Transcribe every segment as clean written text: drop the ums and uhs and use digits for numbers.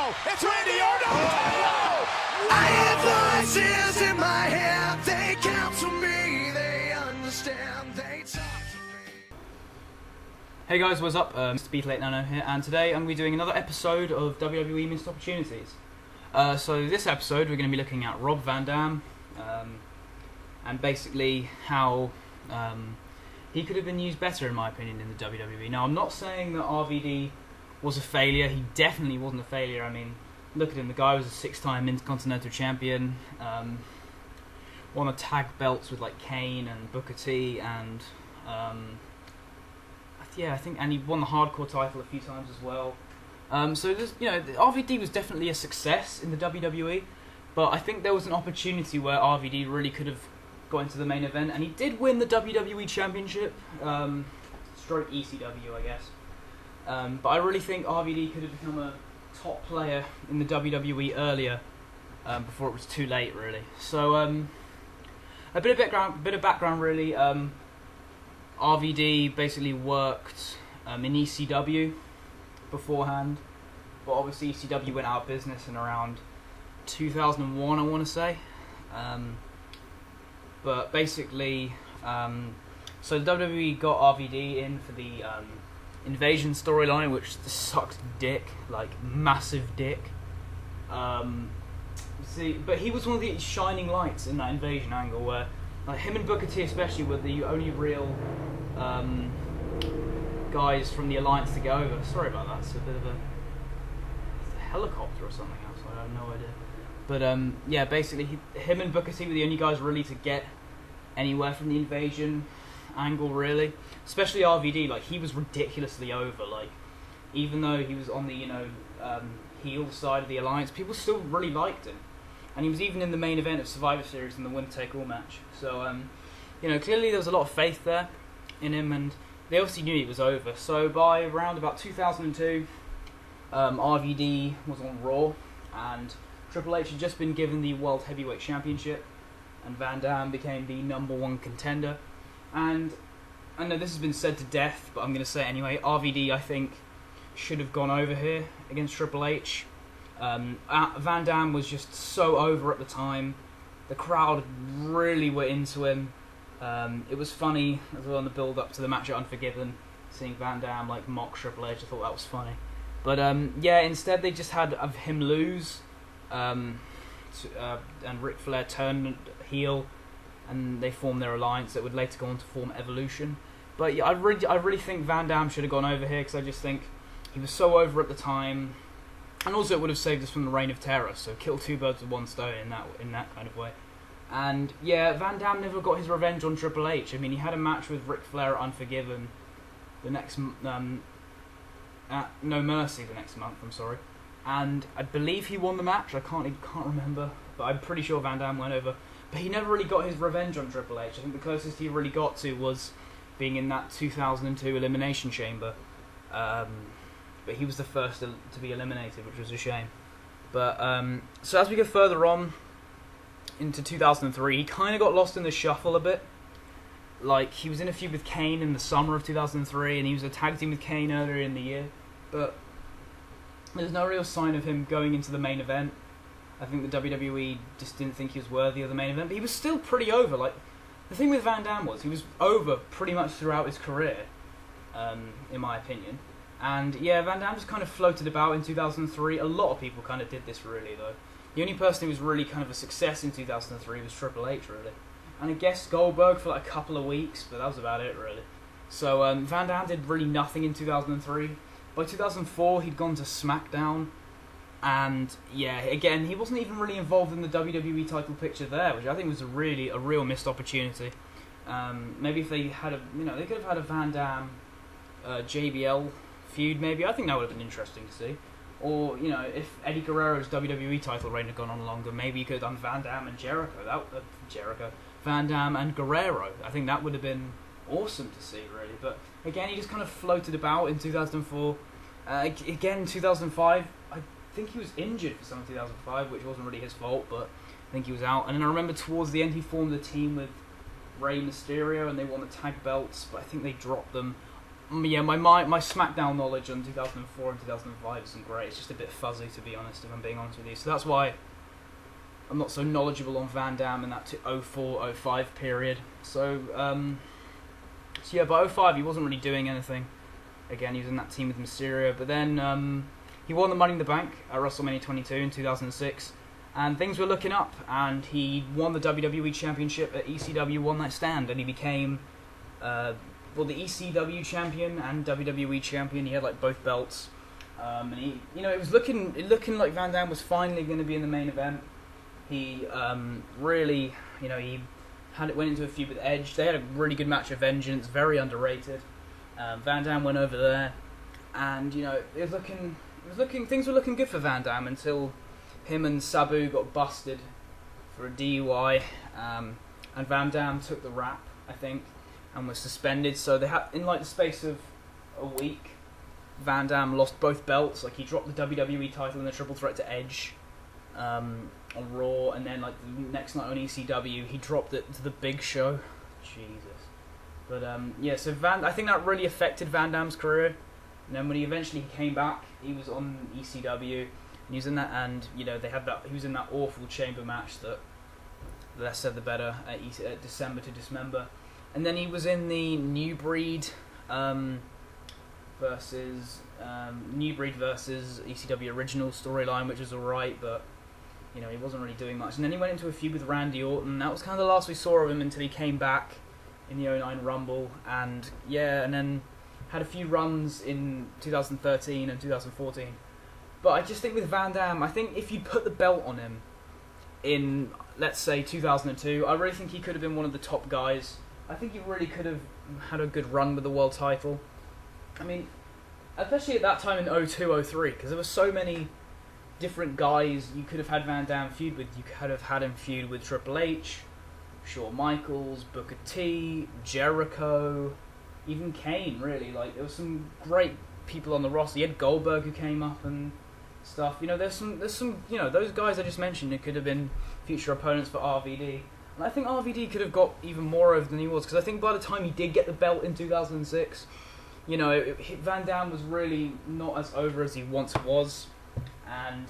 It's Randy Orton. I have voices in my head. They counsel me. They understand. They talk to me. Hey guys, what's up? Mr. Beat Late Nano here, and today I'm going to be doing another episode of WWE Missed Opportunities. So this episode we're going to be looking at Rob Van Dam, and basically how he could have been used better, in my opinion, in the WWE. Now, I'm not saying that RVD was a failure. He definitely wasn't a failure. I mean, look at him. The guy was a 6-time Intercontinental Champion, won the tag belts with like Kane and Booker T, and yeah, I think, and he won the Hardcore title a few times as well. So there's, RVD was definitely a success in the WWE, but I think there was an opportunity where RVD really could have got into the main event, and he did win the WWE Championship, stroke ECW, I guess. But I really think RVD could have become a top player in the WWE earlier, before it was too late, really. So a bit of background, really. RVD basically worked in ECW beforehand, but obviously ECW went out of business in around 2001, I want to say. But basically, so the WWE got RVD in for the Invasion storyline, which sucked dick, like massive dick. But he was one of the shining lights in that Invasion angle, where like him and Booker T especially were the only real guys from the Alliance to go over. Sorry about that. It's a bit of a helicopter or something outside. I have no idea. But yeah, basically him and Booker T were the only guys really to get anywhere from the Invasion angle, really. Especially RVD, like he was ridiculously over. Like even though he was on the heel side of the Alliance, people still really liked him, and he was even in the main event of Survivor Series in the Winner Take All match. So clearly there was a lot of faith there in him, and they obviously knew he was over. So by around about 2002, RVD was on Raw, and Triple H had just been given the World Heavyweight Championship, and Van Dam became the #1 contender. And I know this has been said to death, but I'm going to say it anyway. RVD, I think, should have gone over here against Triple H. Van Dam was just so over at the time. The crowd really were into him. It was funny as well in the build-up to the match at Unforgiven, seeing Van Dam like mock Triple H. I thought that was funny. But yeah, instead they just had of him lose, and Ric Flair turned heel, and they formed their alliance that would later go on to form Evolution. But yeah, I really think Van Dam should have gone over here, because I just think he was so over at the time, and also it would have saved us from the Reign of Terror. So kill two birds with one stone in that kind of way. And yeah, Van Dam never got his revenge on Triple H. I mean, he had a match with Ric Flair at Unforgiven the next at No Mercy the next month. I'm sorry, and I believe he won the match. I can't remember, but I'm pretty sure Van Dam went over. But he never really got his revenge on Triple H. I think the closest he really got to was being in that 2002 Elimination Chamber. But he was the first to be eliminated, which was a shame. But so as we go further on into 2003, he kind of got lost in the shuffle a bit. Like, he was in a feud with Kane in the summer of 2003, and he was a tag team with Kane earlier in the year. But there's no real sign of him going into the main event. I think the WWE just didn't think he was worthy of the main event, but he was still pretty over. Like, the thing with Van Dam was he was over pretty much throughout his career, in my opinion. And yeah, Van Dam just kind of floated about in 2003. A lot of people kind of did this, really, though. The only person who was really kind of a success in 2003 was Triple H, really. And I guess Goldberg for like a couple of weeks, but that was about it, really. So Van Dam did really nothing in 2003. By 2004, he'd gone to SmackDown. And yeah, again, he wasn't even really involved in the WWE title picture there, which I think was a real missed opportunity. Maybe if they had they could have had a Van Dam JBL feud, maybe. I think that would have been interesting to see. Or if Eddie Guerrero's WWE title reign had gone on longer, maybe you could have done Van Dam and Van Dam and Guerrero. I think that would have been awesome to see, really. But again, he just kind of floated about in 2004. Again, 2005. I think he was injured for some of 2005, which wasn't really his fault, but I think he was out. And then I remember towards the end he formed a team with Rey Mysterio, and they won the tag belts, but I think they dropped them yeah, my SmackDown knowledge on 2004 and 2005 isn't great. It's just a bit fuzzy, to be honest, if I'm being honest with you. So that's why I'm not so knowledgeable on Van Damme in that 04, 05 period. So yeah, by 05 he wasn't really doing anything. Again, he was in that team with Mysterio, but then he won the Money in the Bank at WrestleMania 22 in 2006, and things were looking up, and he won the WWE Championship at ECW One Night Stand, and he became the ECW champion and WWE champion. He had like both belts, and he, it was looking like Van Damme was finally going to be in the main event. He really, he went into a feud with Edge. They had a really good match of Vengeance, very underrated. Van Damme went over there, and things were looking good for Van Damme until him and Sabu got busted for a DUI, and Van Damme took the rap, I think, and was suspended. So they had, in like the space of a week, Van Damme lost both belts. Like, he dropped the WWE title in the triple threat to Edge on Raw, and then like the next night on ECW he dropped it to the Big Show. Jesus. But yeah, so I think that really affected Van Damme's career. And then when he eventually came back, he was on ECW, and he was in that, and they had that. He was in that awful chamber match that, the less said the better, at December to Dismember. And then he was in the New Breed versus ECW original storyline, which was alright, but he wasn't really doing much. And then he went into a feud with Randy Orton. That was kind of the last we saw of him until he came back in the 09 Rumble, and then had a few runs in 2013 and 2014. But I just think with Van Damme, I think if you put the belt on him in, let's say, 2002, I really think he could have been one of the top guys. I think he really could have had a good run with the world title. I mean, especially at that time in 02, 03, because there were so many different guys you could have had Van Damme feud with. You could have had him feud with Triple H, Shawn Michaels, Booker T, Jericho, even Kane, really. Like, there were some great people on the roster. You had Goldberg who came up and stuff. There's some those guys I just mentioned who could have been future opponents for RVD. And I think RVD could have got even more over than he was, because I think by the time he did get the belt in 2006, Van Damme was really not as over as he once was. And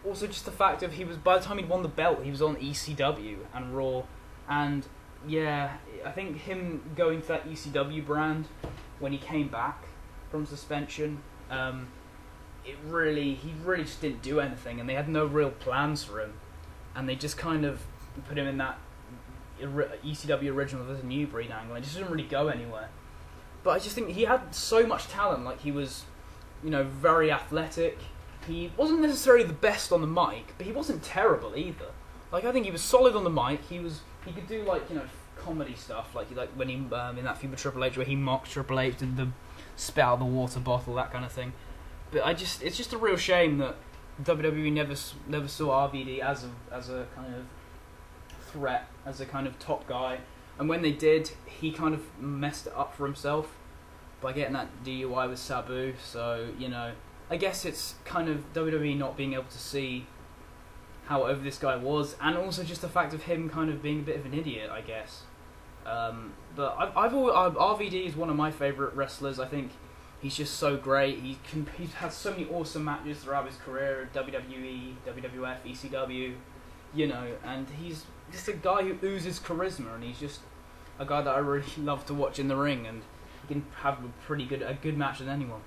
also just the fact of by the time he'd won the belt, he was on ECW and Raw. And yeah, I think him going to that ECW brand when he came back from suspension, he really just didn't do anything, and they had no real plans for him, and they just kind of put him in that ECW original versus New Breed angle. It just didn't really go anywhere. But I just think he had so much talent. Like, he was, very athletic. He wasn't necessarily the best on the mic, but he wasn't terrible either. Like, I think he was solid on the mic. He could do, like, comedy stuff, like when he in that feud with Triple H where he mocked Triple H, did the spit out the water bottle, that kind of thing. But it's just a real shame that WWE never saw RVD as a kind of threat, as a kind of top guy. And when they did, he kind of messed it up for himself by getting that DUI with Sabu. So I guess it's kind of WWE not being able to see how over this guy was, and also just the fact of him kind of being a bit of an idiot, I guess. But I've always, RVD is one of my favourite wrestlers. I think he's just so great. He's had so many awesome matches throughout his career, WWE, WWF, ECW, and he's just a guy who oozes charisma, and he's just a guy that I really love to watch in the ring, and he can have a good match with anyone.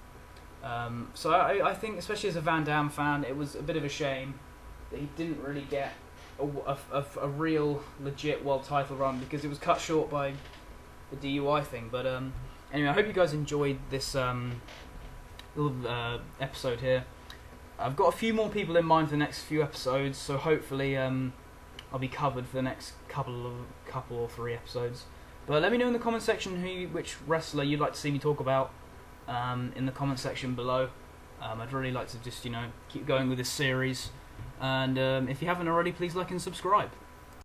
So I think, especially as a Van Damme fan, it was a bit of a shame that he didn't really get a real legit world title run, because it was cut short by the DUI thing. But anyway, I hope you guys enjoyed this little episode here. I've got a few more people in mind for the next few episodes, so hopefully I'll be covered for the next couple or three episodes. But let me know in the comment section which wrestler you'd like to see me talk about in the comment section below. I'd really like to just keep going with this series. And if you haven't already, please like and subscribe.